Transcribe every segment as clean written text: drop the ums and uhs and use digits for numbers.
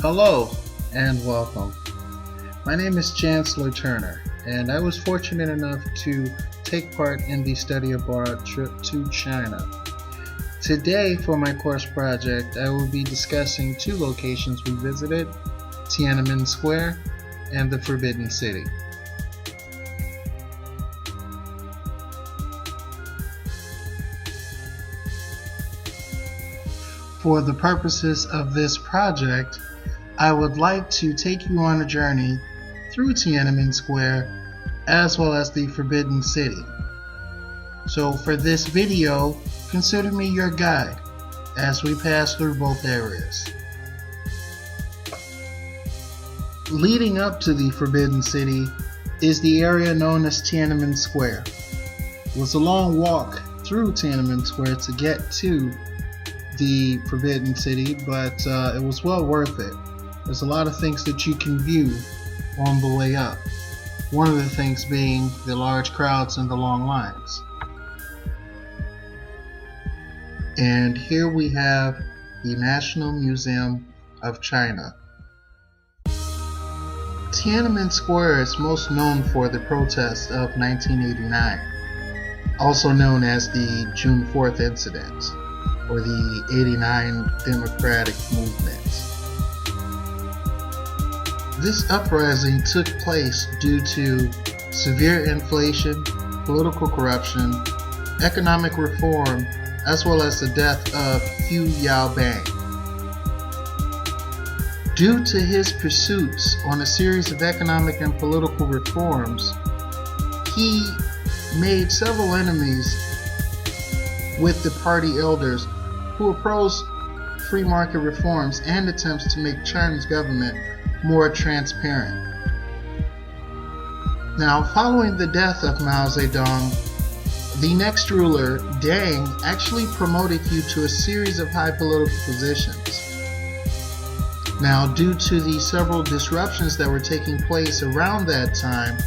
Hello and welcome. My name is Chancellor Turner, and I was fortunate enough to take part in the study abroad trip to China. Today, for my course project, I will be discussing two locations we visited: Tiananmen Square and the Forbidden City. For the purposes of this project, I would like to take you on a journey through Tiananmen Square as well as the Forbidden City. So for this video, consider me your guide as we pass through both areas. Leading up to the Forbidden City is the area known as Tiananmen Square. It was a long walk through Tiananmen Square to get to the Forbidden City, but it was well worth it. There's a lot of things that you can view on the way up. One of the things being the large crowds and the long lines. And here we have the National Museum of China. Tiananmen Square is most known for the protests of 1989, also known as the June 4th incident, or the 89 Democratic Movement. This uprising took place due to severe inflation, political corruption, economic reform, as well as the death of Hu Yaobang. Due to his pursuits on a series of economic and political reforms, he made several enemies with the party elders who opposed free market reforms and attempts to make China's government more transparent. Now, following the death of Mao Zedong, the next ruler, Deng, actually promoted Hu to a series of high political positions. Now, due to the several disruptions that were taking place around that time,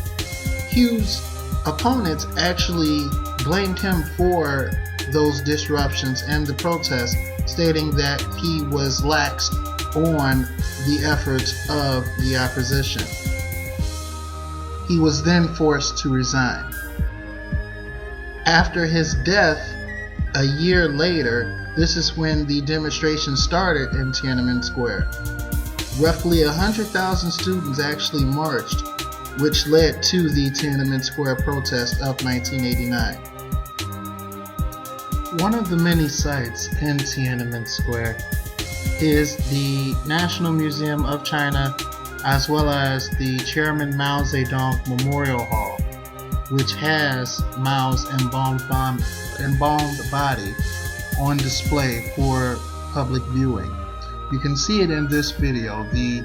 Hu's opponents actually blamed him for those disruptions and the protests, stating that he was lax on the efforts of the opposition. He was then forced to resign. After his death, a year later, this is when the demonstration started in Tiananmen Square. Roughly 100,000 students actually marched, which led to the Tiananmen Square protest of 1989. One of the many sites in Tiananmen Square is the National Museum of China, as well as the Chairman Mao Zedong Memorial Hall, which has Mao's embalmed body on display for public viewing. You can see it in this video, the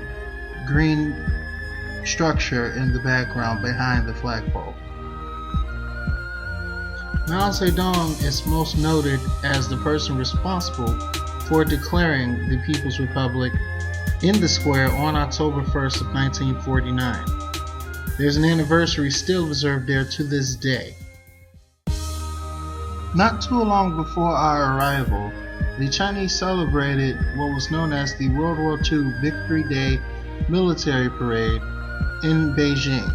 green structure in the background behind the flagpole. Mao Zedong is most noted as the person responsible for declaring the People's Republic in the square on October 1st of 1949. There's an anniversary still observed there to this day. Not too long before our arrival, the Chinese celebrated what was known as the World War II Victory Day military parade in Beijing.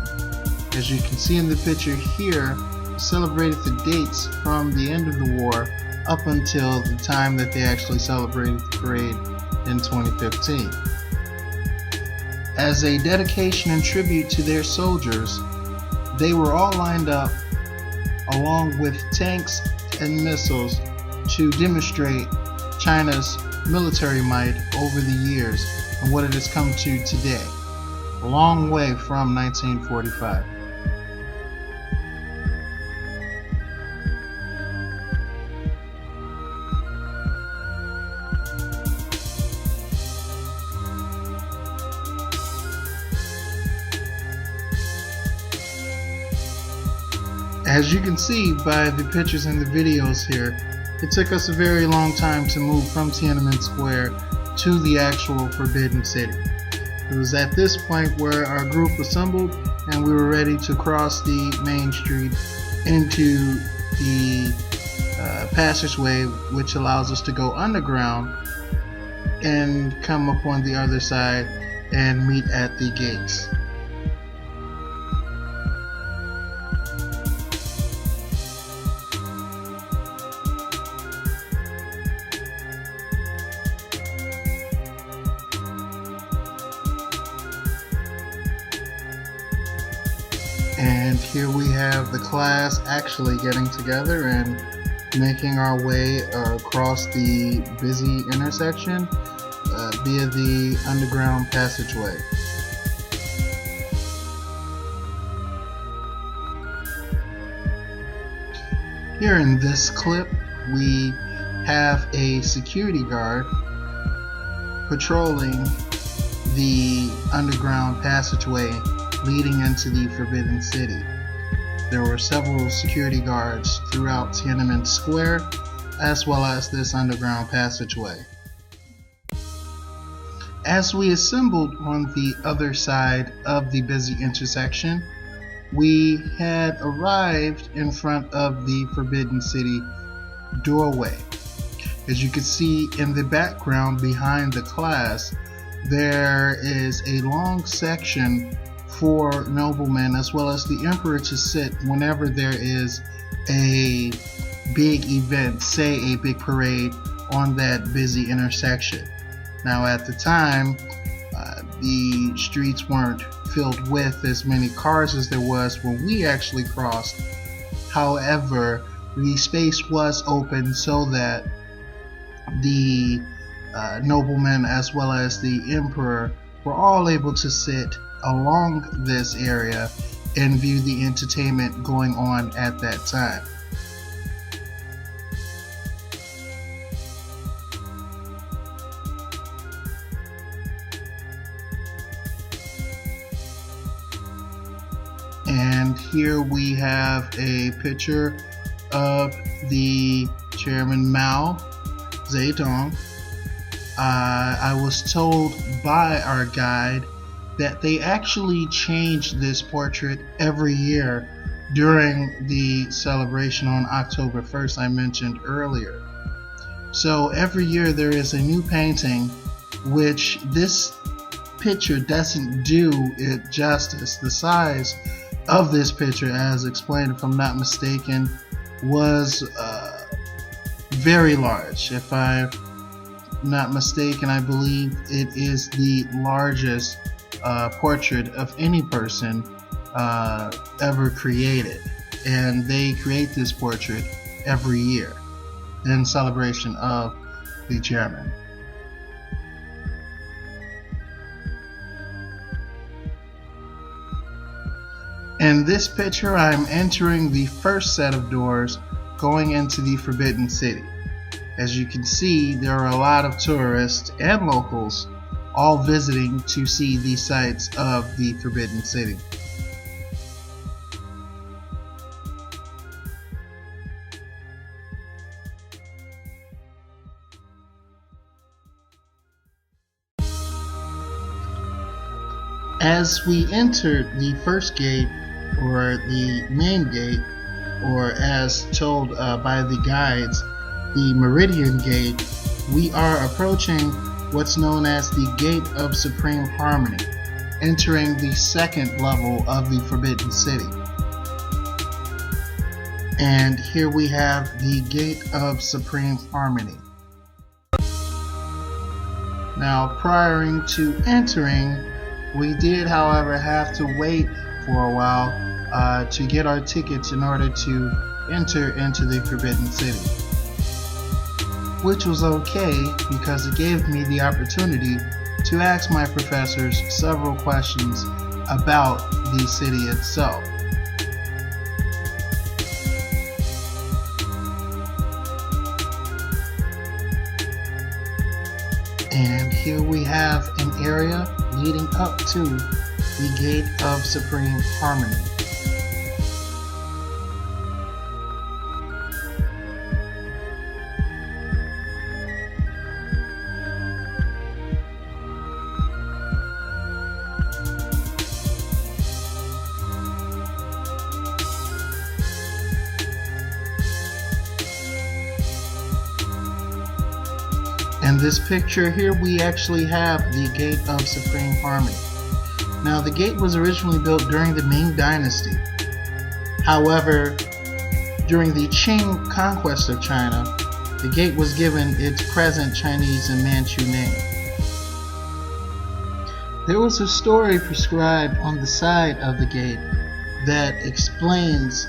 As you can see in the picture here, celebrated the dates from the end of the war up until the time that they actually celebrated the parade in 2015. As a dedication and tribute to their soldiers, they were all lined up along with tanks and missiles to demonstrate China's military might over the years and what it has come to today, a long way from 1945. As you can see by the pictures and the videos here, it took us a very long time to move from Tiananmen Square to the actual Forbidden City. It was at this point where our group assembled and we were ready to cross the main street into the passageway, which allows us to go underground and come up on the other side and meet at the gates. And here we have the class actually getting together and making our way across the busy intersection via the underground passageway. Here in this clip, we have a security guard patrolling the underground passageway leading into the Forbidden City. There were several security guards throughout Tiananmen Square, as well as this underground passageway. As we assembled on the other side of the busy intersection, we had arrived in front of the Forbidden City doorway. As you can see in the background behind the class, there is a long section for noblemen as well as the emperor to sit whenever there is a big event, say a big parade on that busy intersection. Now at the time, the streets weren't filled with as many cars as there was when we actually crossed. However, the space was open so that the noblemen as well as the emperor were all able to sit along this area and view the entertainment going on at that time. And here we have a picture of the Chairman Mao Zedong. I was told by our guide that they actually change this portrait every year during the celebration on October 1st I mentioned earlier. So every year there is a new painting, which this picture doesn't do it justice. The size of this picture, as explained if I'm not mistaken, was very large. If I'm not mistaken, I believe it is the largest portrait of any person ever created, and they create this portrait every year in celebration of the chairman. In this picture, I'm entering the first set of doors going into the Forbidden City. As you can see, there are a lot of tourists and locals all visiting to see the sights of the Forbidden City. As we entered the first gate, or the main gate, or as told by the guides, the Meridian Gate, we are approaching what's known as the Gate of Supreme Harmony, entering the second level of the Forbidden City. And here we have the Gate of Supreme Harmony. Now, prior to entering, we did, however, have to wait for a while to get our tickets in order to enter into the Forbidden City, which was okay because it gave me the opportunity to ask my professors several questions about the city itself. And here we have an area leading up to the Gate of Supreme Harmony. In this picture here, we actually have the Gate of Supreme Harmony. Now, the gate was originally built during the Ming Dynasty. However, during the Qing conquest of China, the gate was given its present Chinese and Manchu name. There was a story prescribed on the side of the gate that explains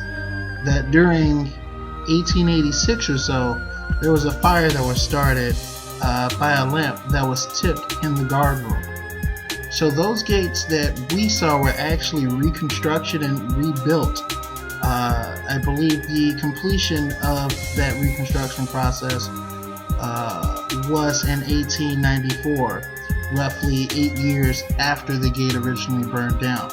that during 1886 or so, there was a fire that was started by a lamp that was tipped in the guard room. So those gates that we saw were actually reconstructed and rebuilt. I believe the completion of that reconstruction process was in 1894, roughly 8 years after the gate originally burned down.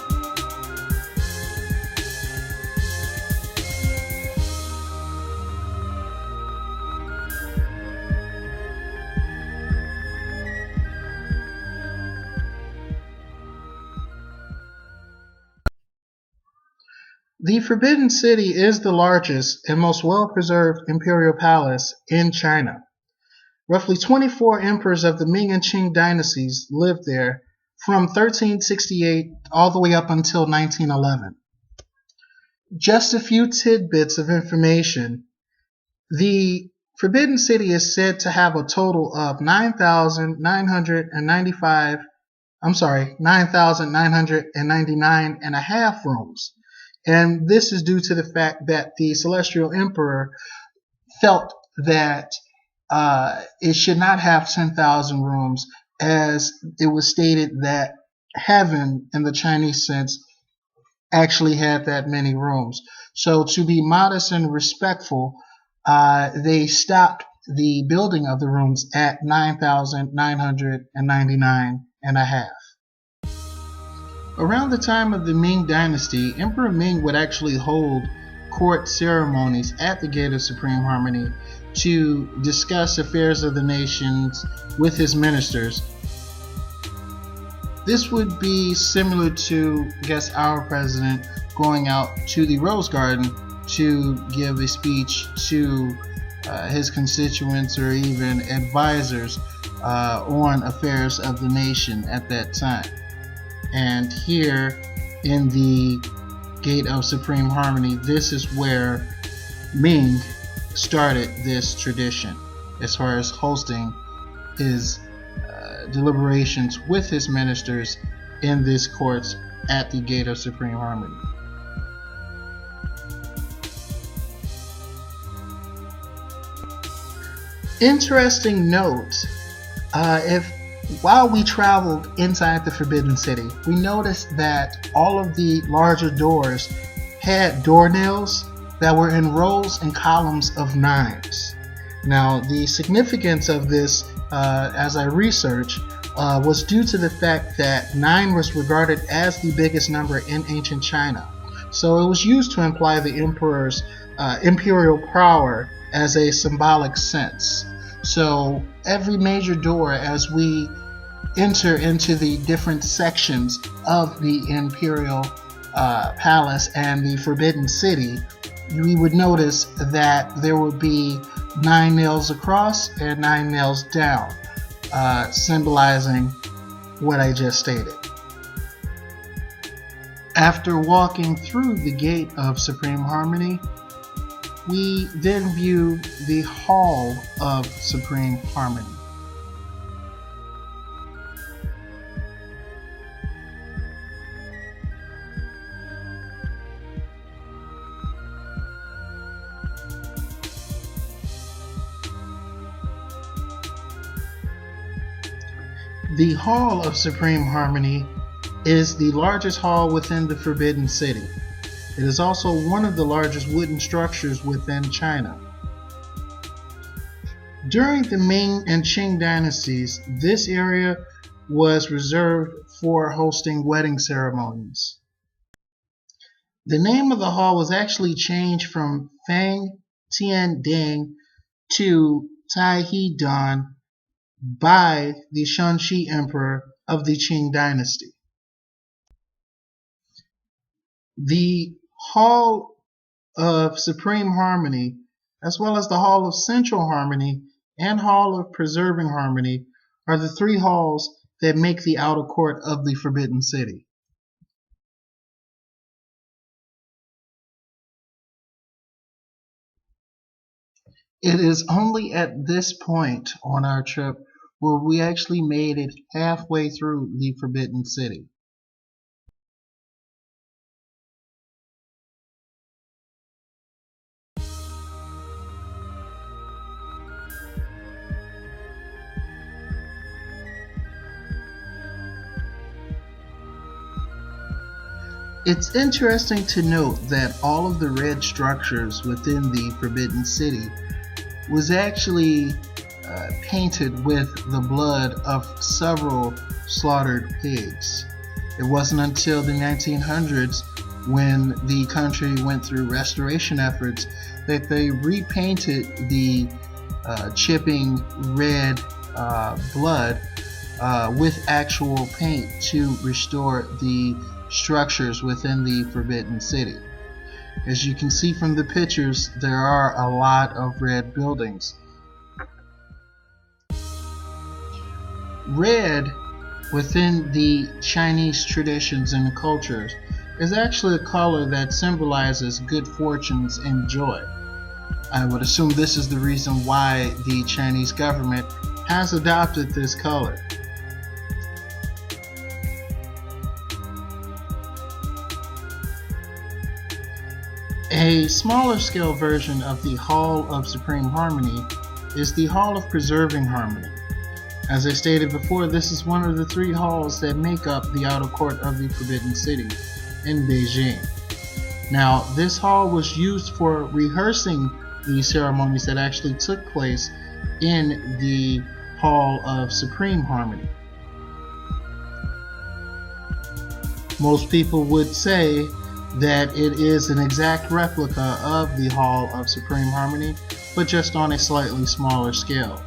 The Forbidden City is the largest and most well-preserved imperial palace in China. Roughly 24 emperors of the Ming and Qing dynasties lived there from 1368 all the way up until 1911. Just a few tidbits of information. The Forbidden City is said to have a total of 9,999 and a half rooms. And this is due to the fact that the Celestial Emperor felt that it should not have 10,000 rooms, as it was stated that heaven, in the Chinese sense, actually had that many rooms. So to be modest and respectful, they stopped the building of the rooms at 9,999 and a half. Around the time of the Ming Dynasty, Emperor Ming would actually hold court ceremonies at the Gate of Supreme Harmony to discuss affairs of the nations with his ministers. This would be similar to, I guess, our president going out to the Rose Garden to give a speech to his constituents or even advisors on affairs of the nation at that time. And here in the Gate of Supreme Harmony, this is where Ming started this tradition as far as hosting his deliberations with his ministers in this courts at the Gate of Supreme Harmony. Interesting note, while we traveled inside the Forbidden City, we noticed that all of the larger doors had doornails that were in rows and columns of 9s. Now, the significance of this, as I researched, was due to the fact that 9 was regarded as the biggest number in ancient China. So it was used to imply the emperor's imperial power as a symbolic sense. So every major door, as we enter into the different sections of the imperial palace and the Forbidden City, we would notice that there would be 9 nails across and 9 nails down, symbolizing what I just stated. After walking through the Gate of Supreme Harmony, we then view the Hall of Supreme Harmony. The Hall of Supreme Harmony is the largest hall within the Forbidden City. It is also one of the largest wooden structures within China. During the Ming and Qing dynasties, this area was reserved for hosting wedding ceremonies. The name of the hall was actually changed from Fang Tian Ding to Tai He Dan by the Shanxi Emperor of the Qing dynasty. The Hall of Supreme Harmony, as well as the Hall of Central Harmony, and Hall of Preserving Harmony are the three halls that make the outer court of the Forbidden City. It is only at this point on our trip where we actually made it halfway through the Forbidden City. It's interesting to note that all of the red structures within the Forbidden City was actually painted with the blood of several slaughtered pigs. It wasn't until the 1900s, when the country went through restoration efforts, that they repainted the chipping red blood with actual paint to restore the structures within the Forbidden City. As you can see from the pictures, there are a lot of red buildings. Red within the Chinese traditions and cultures is actually a color that symbolizes good fortunes and joy. I would assume this is the reason why the Chinese government has adopted this color. A smaller scale version of the Hall of Supreme Harmony is the Hall of Preserving Harmony. As I stated before, this is one of the three halls that make up the outer court of the Forbidden City in Beijing. Now, this hall was used for rehearsing the ceremonies that actually took place in the Hall of Supreme Harmony. Most people would say that it is an exact replica of the Hall of Supreme Harmony, but just on a slightly smaller scale.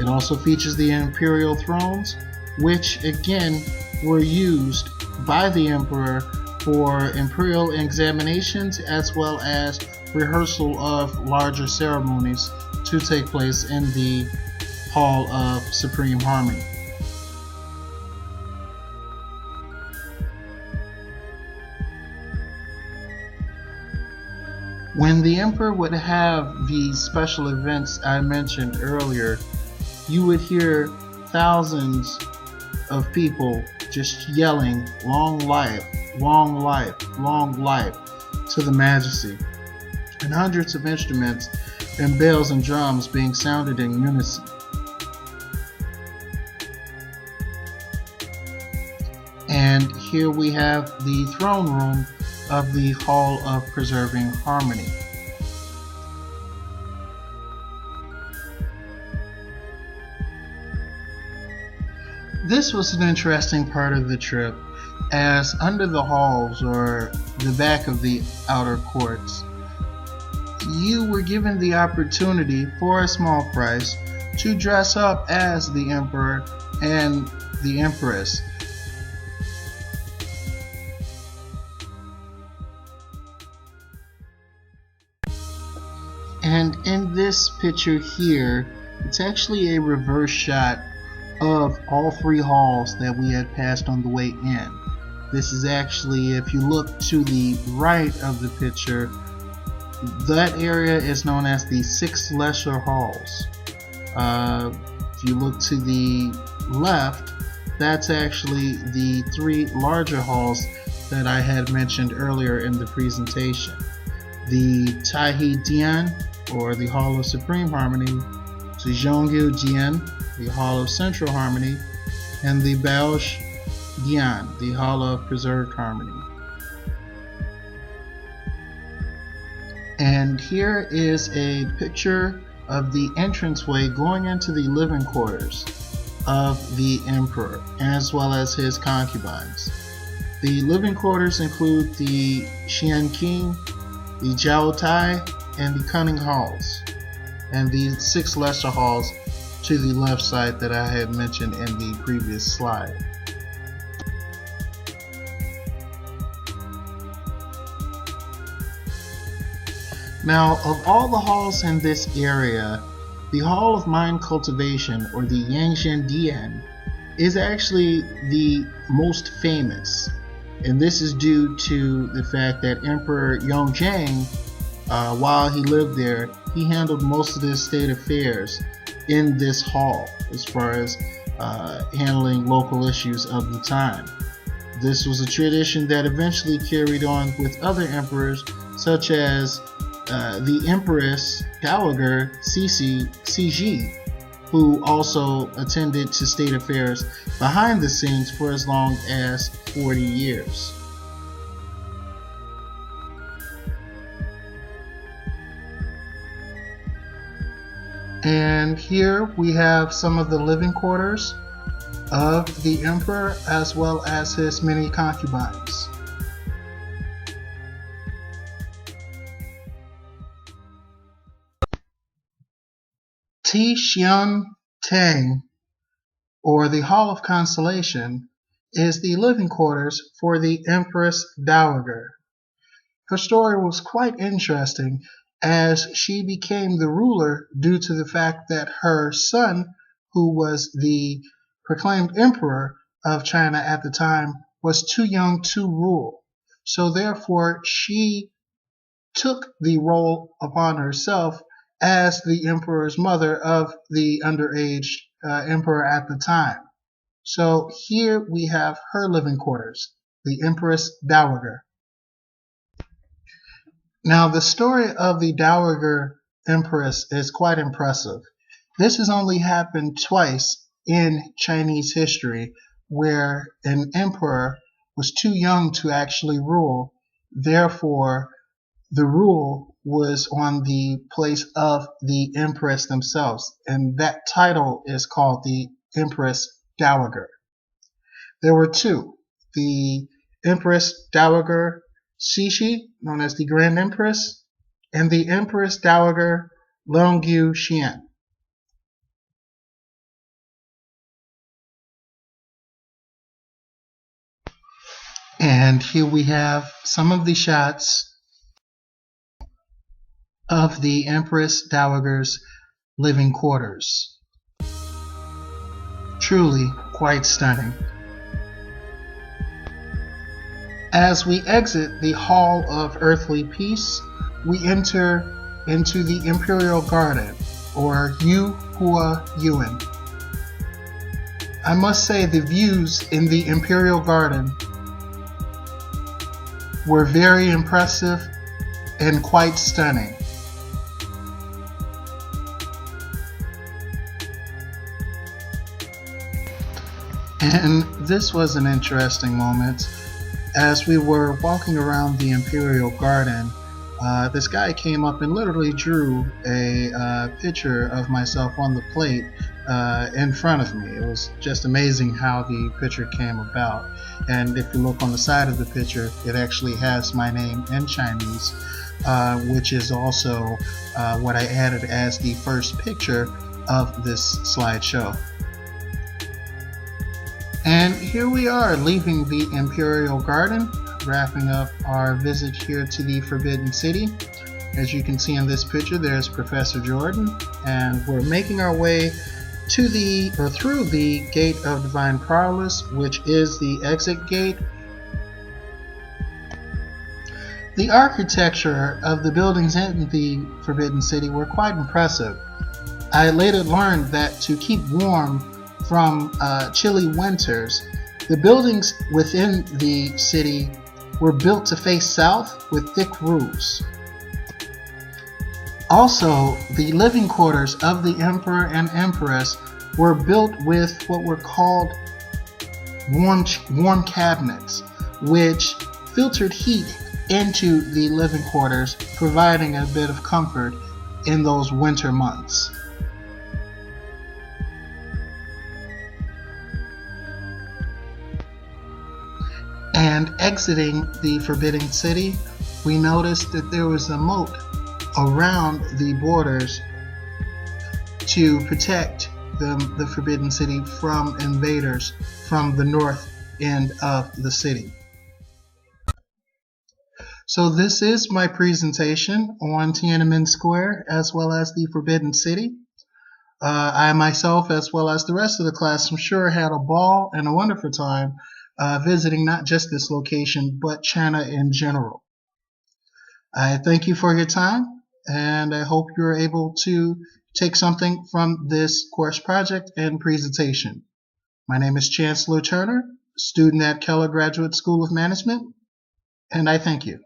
It also features the imperial thrones, which again were used by the emperor for imperial examinations as well as rehearsal of larger ceremonies to take place in the Hall of Supreme Harmony. When the emperor would have these special events I mentioned earlier, you would hear thousands of people just yelling, "Long life, long life, long life" to the majesty, and hundreds of instruments and bells and drums being sounded in unison. And here we have the throne room of the Hall of Preserving Harmony. This was an interesting part of the trip, as under the halls, or the back of the outer courts, you were given the opportunity for a small price to dress up as the emperor and the empress. And in this picture here, it's actually a reverse shot of all three halls that we had passed on the way in. This is actually, if you look to the right of the picture, that area is known as the 6 lesser halls. If you look to the left, that's actually the 3 larger halls that I had mentioned earlier in the presentation. The Taihe Dian, or the Hall of Supreme Harmony, the Zhongyu Dian, the Hall of Central Harmony, and the Baosh Dian, the Hall of Preserved Harmony. And here is a picture of the entranceway going into the living quarters of the emperor, as well as his concubines. The living quarters include the Xian King, the Jiao Tai, and the Cunning Halls, and the 6 lesser halls to the left side that I had mentioned in the previous slide. Now, of all the halls in this area, The Hall of Mind Cultivation, or the Yangshan Dian, is actually the most famous, and this is due to the fact that Emperor Yongzheng, while he lived there, he handled most of the state affairs in this hall as far as handling local issues of the time. This was a tradition that eventually carried on with other emperors, such as the Empress Dowager Cixi, who also attended to state affairs behind the scenes for as long as 40 years. And here we have some of the living quarters of the emperor as well as his many concubines. Tixian Tang, or the Hall of Constellation, is the living quarters for the Empress Dowager. Her story was quite interesting, as she became the ruler due to the fact that her son, who was the proclaimed emperor of China at the time, was too young to rule. So therefore she took the role upon herself as the emperor's mother of the underage emperor at the time. So here we have her living quarters, the Empress Dowager. Now, the story of the Dowager Empress is quite impressive. This has only happened twice in Chinese history, where an emperor was too young to actually rule. Therefore, the rule was on the place of the empress themselves, and that title is called the Empress Dowager. There were two: the Empress Dowager Cixi, known as the Grand Empress, and the Empress Dowager Longyu Xian. And here we have some of the shots of the Empress Dowager's living quarters. Truly quite stunning. As we exit the Hall of Earthly Peace, we enter into the Imperial Garden, or Yu Hua Yuan. I must say the views in the Imperial Garden were very impressive and quite stunning. And this was an interesting moment. As we were walking around the Imperial Garden, this guy came up and literally drew a picture of myself on the plate in front of me. It was just amazing how the picture came about. And if you look on the side of the picture, it actually has my name in Chinese, which is also what I added as the first picture of this slideshow. And here we are, leaving the Imperial Garden, wrapping up our visit here to the Forbidden City. As you can see in this picture, there's Professor Jordan, and we're making our way to through the Gate of Divine Prowess, which is the exit gate. The architecture of the buildings in the Forbidden City were quite impressive. I later learned that to keep warm from chilly winters, the buildings within the city were built to face south with thick roofs. Also, the living quarters of the emperor and empress were built with what were called warm cabinets, which filtered heat into the living quarters, providing a bit of comfort in those winter months. And exiting the Forbidden City, we noticed that there was a moat around the borders to protect the Forbidden City from invaders from the north end of the city. So this is my presentation on Tiananmen Square as well as the Forbidden City. I myself, as well as the rest of the class, I'm sure had a ball and a wonderful time visiting not just this location, but China in general. I thank you for your time, and I hope you're able to take something from this course project and presentation. My name is Chancellor Turner, student at Keller Graduate School of Management, and I thank you.